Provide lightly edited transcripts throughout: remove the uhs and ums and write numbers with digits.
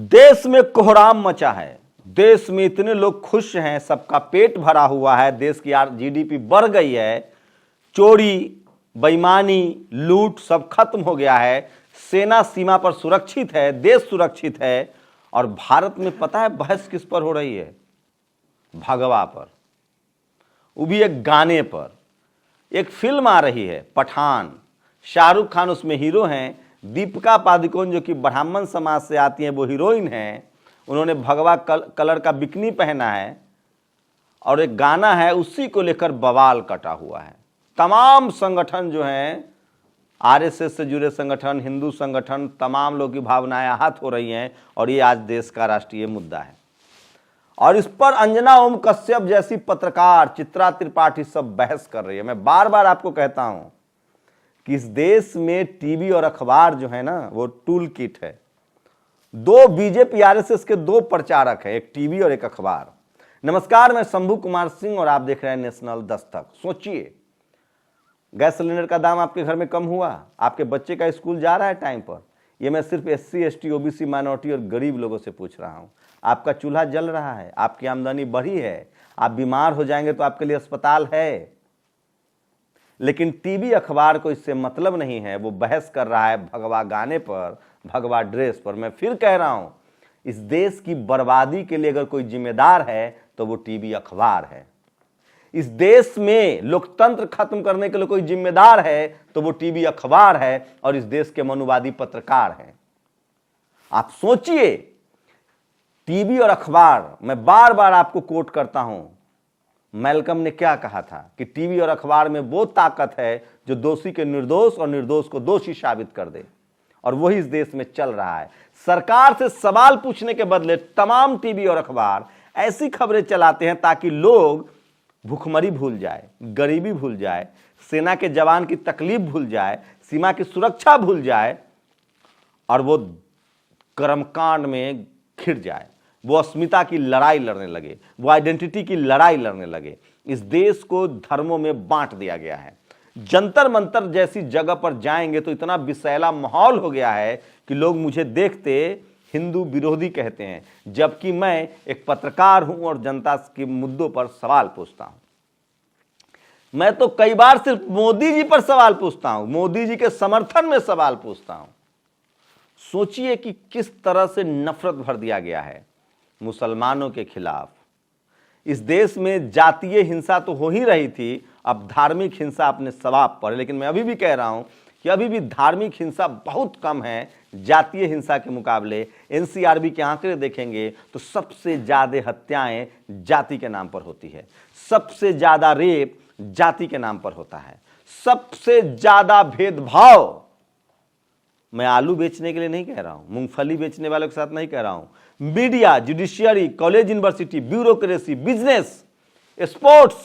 देश में कोहराम मचा है। देश में इतने लोग खुश हैं, सबका पेट भरा हुआ है, देश की जीडीपी बढ़ गई है, चोरी बेईमानी लूट सब खत्म हो गया है, सेना सीमा पर सुरक्षित है, देश सुरक्षित है। और भारत में पता है बहस किस पर हो रही है? भगवा पर, वो भी एक गाने पर। एक फिल्म आ रही है पठान, शाहरुख खान उसमें हीरो हैं, दीपिका पादुकोण जो कि ब्राह्मण समाज से आती हैं वो हीरोइन हैं। उन्होंने भगवा कलर का बिकनी पहना है और एक गाना है, उसी को लेकर बवाल कटा हुआ है। तमाम संगठन जो हैं, आरएसएस से जुड़े संगठन, हिंदू संगठन, तमाम लोगों की भावनाएं आहत हो रही हैं और ये आज देश का राष्ट्रीय मुद्दा है। और इस पर अंजना ओम कश्यप जैसी पत्रकार, चित्रा त्रिपाठी सब बहस कर रही है। मैं बार बार आपको कहता हूं कि इस देश में टीवी और अखबार जो है ना, वो टूल किट है। दो बीजेपी आरएसएस के दो प्रचारक है, एक टीवी और एक अखबार। नमस्कार, मैं शंभू कुमार सिंह और आप देख रहे हैं नेशनल दस्तक। सोचिए, गैस सिलेंडर का दाम आपके घर में कम हुआ, आपके बच्चे का स्कूल जा रहा है टाइम पर। ये मैं सिर्फ एससी, एसटी, ओबीसी, माइनॉरिटी और गरीब लोगों से पूछ रहा हूं। आपका चूल्हा जल रहा है, आपकी आमदनी बढ़ी है, आप बीमार हो जाएंगे तो आपके लिए अस्पताल है। लेकिन टीवी अखबार को इससे मतलब नहीं है। वो बहस कर रहा है भगवा गाने पर, भगवा ड्रेस पर। मैं फिर कह रहा हूं, इस देश की बर्बादी के लिए अगर कोई जिम्मेदार है तो वो टीवी अखबार है। इस देश में लोकतंत्र खत्म करने के लिए कोई जिम्मेदार है तो वो टीवी अखबार है और इस देश के मनुवादी पत्रकार हैं। आप सोचिए, टीवी और अखबार, मैं बार बार आपको कोट करता हूं, मैल्कम ने क्या कहा था कि टीवी और अखबार में वो ताकत है जो दोषी के निर्दोष और निर्दोष को दोषी साबित कर दे। और वही इस देश में चल रहा है। सरकार से सवाल पूछने के बदले तमाम टीवी और अखबार ऐसी खबरें चलाते हैं ताकि लोग भूखमरी भूल जाए, गरीबी भूल जाए, सेना के जवान की तकलीफ भूल जाए, सीमा की सुरक्षा भूल जाए और वो कर्मकांड में घिर जाए, वो अस्मिता की लड़ाई लड़ने लगे, वो आइडेंटिटी की लड़ाई लड़ने लगे। इस देश को धर्मों में बांट दिया गया है। जंतर मंतर जैसी जगह पर जाएंगे तो इतना विषैला माहौल हो गया है कि लोग मुझे देखते हिंदू विरोधी कहते हैं, जबकि मैं एक पत्रकार हूं और जनता के मुद्दों पर सवाल पूछता हूं। मैं तो कई बार सिर्फ मोदी जी पर सवाल पूछता हूं, मोदी जी के समर्थन में सवाल पूछता हूं। सोचिए कि किस तरह से नफरत भर दिया गया है मुसलमानों के खिलाफ। इस देश में जातीय हिंसा तो हो ही रही थी, अब धार्मिक हिंसा अपने सवाब पर। लेकिन मैं अभी भी कह रहा हूं कि अभी भी धार्मिक हिंसा बहुत कम है जातीय हिंसा के मुकाबले। एनसीआरबी के आंकड़े देखेंगे तो सबसे ज्यादा हत्याएं जाति के नाम पर होती है, सबसे ज्यादा रेप जाति के नाम पर होता है, सबसे ज्यादा भेदभाव। मैं आलू बेचने के लिए नहीं कह रहा हूं, मूंगफली बेचने वालों के साथ नहीं कह रहा हूं। Media, judiciary, college, university, bureaucracy, business, sports,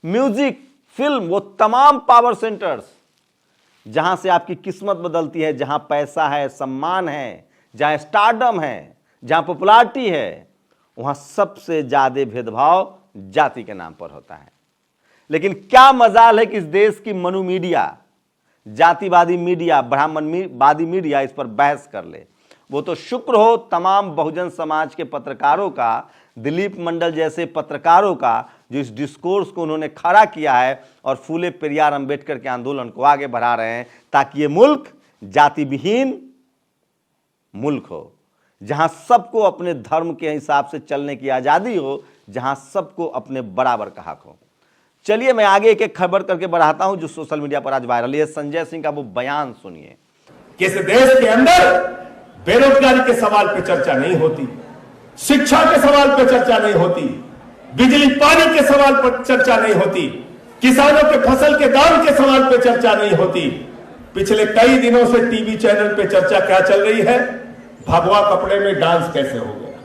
music, film, वो तमाम पावर सेंटर्स जहां से आपकी किस्मत बदलती है, जहां पैसा है, सम्मान है, जहां स्टारडम है, जहां पॉपुलैरिटी है, वहां सबसे ज्यादा भेदभाव जाति के नाम पर होता है। लेकिन क्या मजाल है कि इस देश की मनु मीडिया, जातिवादी मीडिया, ब्राह्मणवादी मीडिया इस पर बहस कर ले। वो तो शुक्र हो तमाम बहुजन समाज के पत्रकारों का, दिलीप मंडल जैसे पत्रकारों का, जो इस डिस्कोर्स को उन्होंने खड़ा किया है और फूले पेरियार अंबेडकर के आंदोलन को आगे बढ़ा रहे हैं, ताकि ये मुल्क जाति विहीन मुल्क हो, जहां सबको अपने धर्म के हिसाब से चलने की आजादी हो, जहां सबको अपने बराबर का हक हो। चलिए मैं आगे एक एक खबर करके बढ़ाता हूं जो सोशल मीडिया पर आज वायरल है। संजय सिंह का वो बयान सुनिए कि इस देश के अंदर बेरोजगारी के सवाल पे चर्चा नहीं होती, शिक्षा के सवाल पे चर्चा नहीं होती, बिजली पानी के सवाल पर चर्चा नहीं होती, किसानों के फसल के दाम के सवाल पे चर्चा नहीं होती। पिछले कई दिनों से टीवी चैनल पे चर्चा क्या चल रही है? भगवा कपड़े में डांस कैसे हो गया,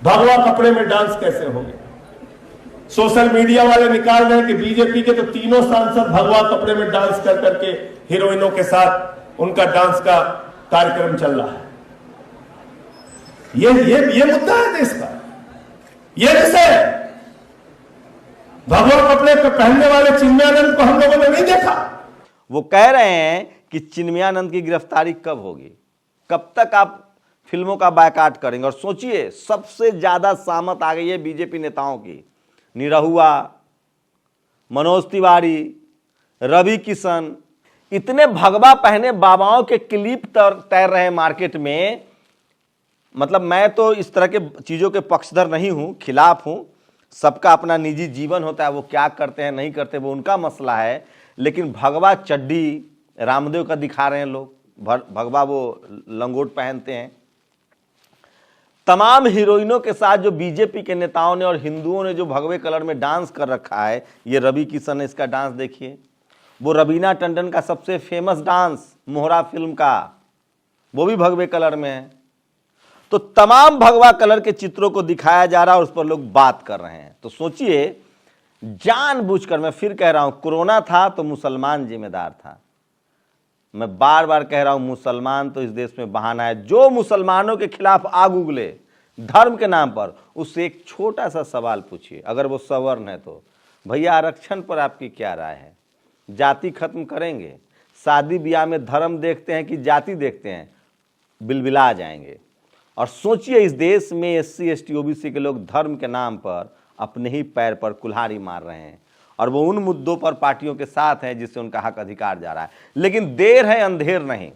भगवा कपड़े में डांस कैसे हो गया। सोशल मीडिया वाले निकाल रहे हैं कि बीजेपी के तो तीनों सांसद भगवा कपड़े में डांस कर करके हीरोइनों के साथ उनका डांस का कार्यक्रम चल रहा है। ये मुद्दा है देश का, ये विषय है। भगवा कपड़े पे पहनने वाले चिन्मयानंद को हम लोगों ने नहीं देखा। वो कह रहे हैं कि चिन्मयानंद की गिरफ्तारी कब होगी, कब तक आप फिल्मों का बायकाट करेंगे। और सोचिए सबसे ज्यादा सहमत आ गई है बीजेपी नेताओं की, निरहुआ, मनोज तिवारी, रवि किशन, इतने भगवा पहने बाबाओं के क्लिप तैर रहे हैं मार्केट में। मतलब मैं तो इस तरह के चीजों के पक्षधर नहीं हूं, खिलाफ हूं। सबका अपना निजी जीवन होता है, वो क्या करते हैं नहीं करते वो उनका मसला है। लेकिन भगवा चड्डी रामदेव का दिखा रहे हैं लोग, भगवा वो लंगोट पहनते हैं। तमाम हीरोइनों के साथ जो बीजेपी के नेताओं ने और हिंदुओं ने जो भगवे कलर में डांस कर रखा है, ये रवि किशन ने इसका डांस देखिए। वो रवीना टंडन का सबसे फेमस डांस मोहरा फिल्म का, वो भी भगवे कलर में है। तो तमाम भगवा कलर के चित्रों को दिखाया जा रहा है और उस पर लोग बात कर रहे हैं। तो सोचिए जानबूझकर, मैं फिर कह रहा हूं, कोरोना था तो मुसलमान जिम्मेदार था। मैं बार बार कह रहा हूं मुसलमान तो इस देश में बहाना है। जो मुसलमानों के खिलाफ आग उगले धर्म के नाम पर, उससे एक छोटा सा सवाल पूछिए, अगर वो सवर्ण है तो, भैया आरक्षण पर आपकी क्या राय है? जाति खत्म करेंगे? शादी ब्याह में धर्म देखते हैं कि जाति देखते हैं? बिलबिला जाएंगे। और सोचिए इस देश में एससी एसटी ओबीसी के लोग धर्म के नाम पर अपने ही पैर पर कुल्हाड़ी मार रहे हैं और वो उन मुद्दों पर पार्टियों के साथ हैं जिससे उनका हक अधिकार जा रहा है। लेकिन देर है अंधेर नहीं।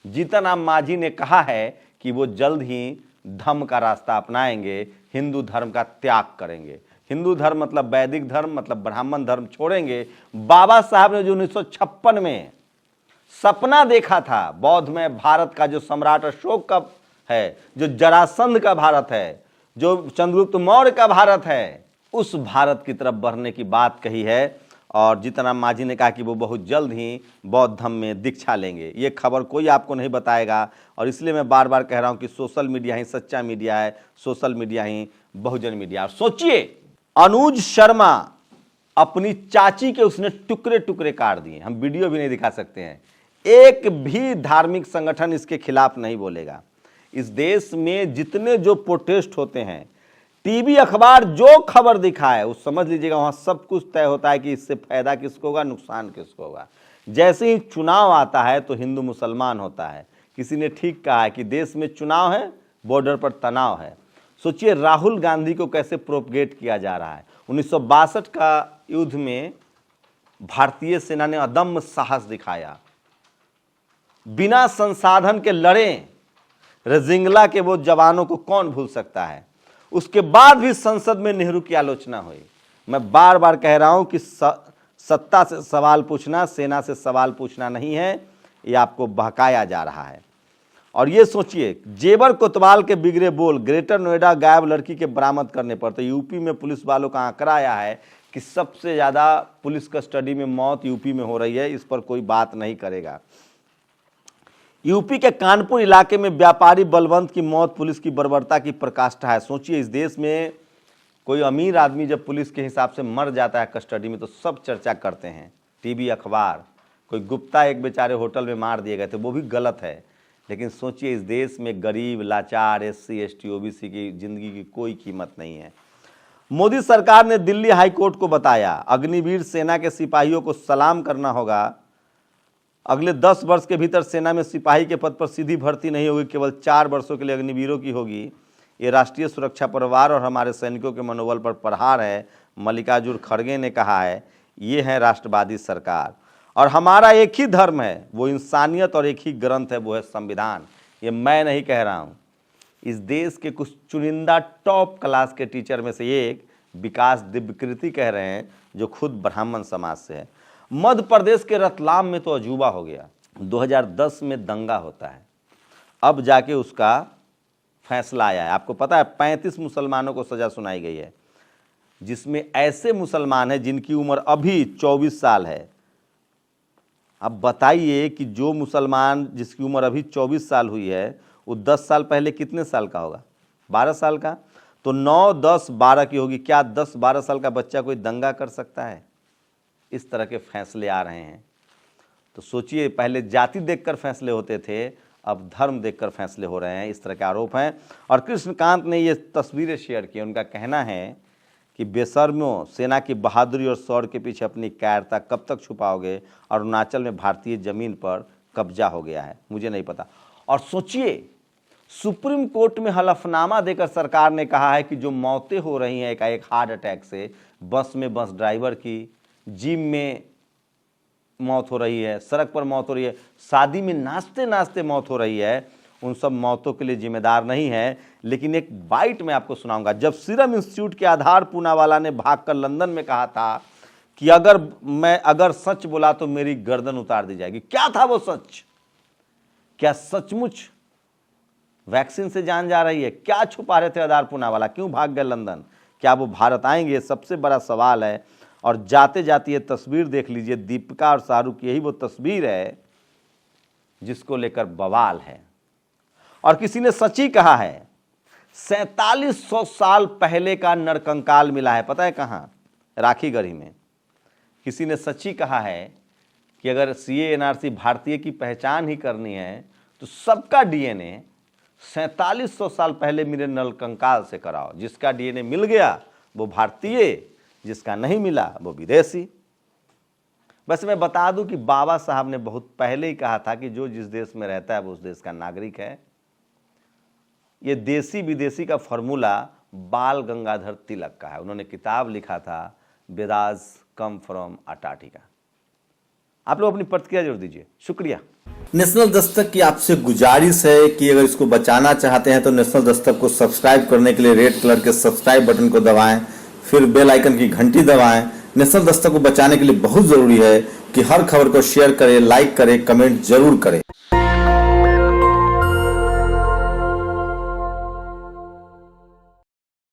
जीतन राम मांझी ने कहा है कि वो जल्द ही धम्म का रास्ता अपनाएंगे, हिंदू धर्म का त्याग करेंगे। हिंदू धर्म मतलब वैदिक धर्म, मतलब ब्राह्मण धर्म छोड़ेंगे। बाबा साहब ने जो 1956 में सपना देखा था बौद्ध में भारत का, जो सम्राट अशोक का है, जो जरासंध का भारत है, जो चंद्रगुप्त मौर्य का भारत है, उस भारत की तरफ बढ़ने की बात कही है। और जीतन राम मांझी ने कहा कि वो बहुत जल्द ही बौद्ध धर्म में दीक्षा लेंगे। ये खबर कोई आपको नहीं बताएगा और इसलिए मैं बार बार कह रहा हूं कि सोशल मीडिया ही सच्चा मीडिया है, सोशल मीडिया ही बहुजन मीडिया। और सोचिए अनुज शर्मा अपनी चाची के उसने टुकड़े टुकड़े काट दिए, हम वीडियो भी नहीं दिखा सकते हैं। एक भी धार्मिक संगठन इसके खिलाफ नहीं बोलेगा। इस देश में जितने जो प्रोटेस्ट होते हैं, टीवी अखबार जो खबर दिखाए वो समझ लीजिएगा वहां सब कुछ तय होता है कि इससे फायदा किसको होगा, नुकसान किसको होगा। जैसे ही चुनाव आता है तो हिंदू मुसलमान होता है। किसी ने ठीक कहा है कि देश में चुनाव है, बॉर्डर पर तनाव है। सोचिए राहुल गांधी को कैसे प्रोपगेट किया जा रहा है। 1962 का युद्ध में भारतीय सेना ने अदम्य साहस दिखाया, बिना संसाधन के लड़े। रजिंगला के वो जवानों को कौन भूल सकता है। उसके बाद भी संसद में नेहरू की आलोचना हुई। मैं बार बार कह रहा हूं कि सत्ता से सवाल पूछना सेना से सवाल पूछना नहीं है, ये आपको बहकाया जा रहा है। और ये सोचिए जेबर कोतवाल के बिगड़े बोल, ग्रेटर नोएडा गायब लड़की के बरामद करने पर तो यूपी में पुलिस वालों का आंकड़ा आया है कि सबसे ज्यादा पुलिस कस्टडी में मौत यूपी में हो रही है। इस पर कोई बात नहीं करेगा। यूपी के कानपुर इलाके में व्यापारी बलवंत की मौत पुलिस की बर्बरता की प्रकाष्ठा है। सोचिए इस देश में कोई अमीर आदमी जब पुलिस के हिसाब से मर जाता है कस्टडी में तो सब चर्चा करते हैं, टीवी अखबार। कोई गुप्ता एक बेचारे होटल में मार दिए गए थे, वो भी गलत है। लेकिन सोचिए इस देश में गरीब लाचार एससी एसटी ओबीसी की जिंदगी की कोई कीमत नहीं है। मोदी सरकार ने दिल्ली हाईकोर्ट को बताया अग्निवीर सेना के सिपाहियों को सलाम करना होगा। अगले 10 वर्ष के भीतर सेना में सिपाही के पद पर सीधी भर्ती नहीं होगी, केवल 4 वर्षों के लिए अग्निवीरों की होगी। ये राष्ट्रीय सुरक्षा परिवार और हमारे सैनिकों के मनोबल पर प्रहार है, मल्लिकार्जुन खड़गे ने कहा है। ये है राष्ट्रवादी सरकार और हमारा एक ही धर्म है, वो इंसानियत, और एक ही ग्रंथ है, वो है संविधान। ये मैं नहीं कह रहा हूँ, इस देश के कुछ चुनिंदा टॉप क्लास के टीचर में से एक विकास दिव्यकृति कह रहे हैं, जो खुद ब्राह्मण समाज से है। मध्य प्रदेश के रतलाम में तो अजूबा हो गया। 2010 में दंगा होता है, अब जाके उसका फैसला आया है। आपको पता है 35 मुसलमानों को सजा सुनाई गई है, जिसमें ऐसे मुसलमान हैं जिनकी उम्र अभी 24 साल है। अब बताइए कि जो मुसलमान जिसकी उम्र अभी 24 साल हुई है वो 10 साल पहले कितने साल का होगा? 12 साल का। तो 9, 10, 12 की होगी। क्या 10-12 साल का बच्चा कोई दंगा कर सकता है? इस तरह के फैसले आ रहे हैं। तो सोचिए पहले जाति देखकर फैसले होते थे, अब धर्म देखकर फैसले हो रहे हैं। इस तरह के आरोप हैं। और कृष्णकांत ने ये तस्वीरें शेयर की। उनका कहना है कि बेशर्मों, सेना की बहादुरी और शौर्य के पीछे अपनी कायरता कब तक छुपाओगे? और अरुणाचल में भारतीय जमीन पर कब्जा हो गया है, मुझे नहीं पता। और सोचिए सुप्रीम कोर्ट में हलफनामा देकर सरकार ने कहा है कि जो मौतें हो रही हैं एक हार्ट अटैक से, बस में बस ड्राइवर की, जिम में मौत हो रही है, सड़क पर मौत हो रही है, शादी में नाचते नाचते मौत हो रही है, उन सब मौतों के लिए जिम्मेदार नहीं है। लेकिन एक बाइट मैं आपको सुनाऊंगा। जब सीरम इंस्टीट्यूट के आधार पूनावाला ने भागकर लंदन में कहा था कि अगर सच बोला तो मेरी गर्दन उतार दी जाएगी, क्या था वो सच? क्या सचमुच वैक्सीन से जान जा रही है? क्या छुपा रहे थे आधार पूनावाला? क्यों भाग गए लंदन? क्या वो भारत आएंगे? सबसे बड़ा सवाल है। और जाते जाते ये तस्वीर देख लीजिए, दीपिका और शाहरुख, यही वो तस्वीर है जिसको लेकर बवाल है। और किसी ने सच ही कहा है, 4700 साल पहले का नरकंकाल मिला है, पता है कहां? राखीगढ़ी में। किसी ने सच ही कहा है कि अगर सीए एनआरसी भारतीय की पहचान ही करनी है तो सबका डीएनए 4700 साल पहले मिले नरकंकाल से कराओ। जिसका डीएनए मिल गया वो भारतीय, जिसका नहीं मिला वो विदेशी। बस मैं बता दूं कि बाबा साहब ने बहुत पहले ही कहा था कि जो जिस देश में रहता है वो उस देश का नागरिक है। ये देसी विदेशी का फॉर्मूला बाल गंगाधर तिलक का है। उन्होंने किताब लिखा था वेदास कम फ्रॉम अंटार्कटिका। आप लोग अपनी प्रतिक्रिया जरूर दीजिए। शुक्रिया। नेशनल दस्तक की आपसे गुजारिश है कि अगर इसको बचाना चाहते हैं तो नेशनल दस्तक को सब्सक्राइब करने के लिए रेड कलर के सब्सक्राइब बटन को दबाएं, फिर बेल आइकन की घंटी दबाएं। नेशनल दस्तक को बचाने के लिए बहुत जरूरी है कि हर खबर को शेयर करें, लाइक करें, कमेंट जरूर करें।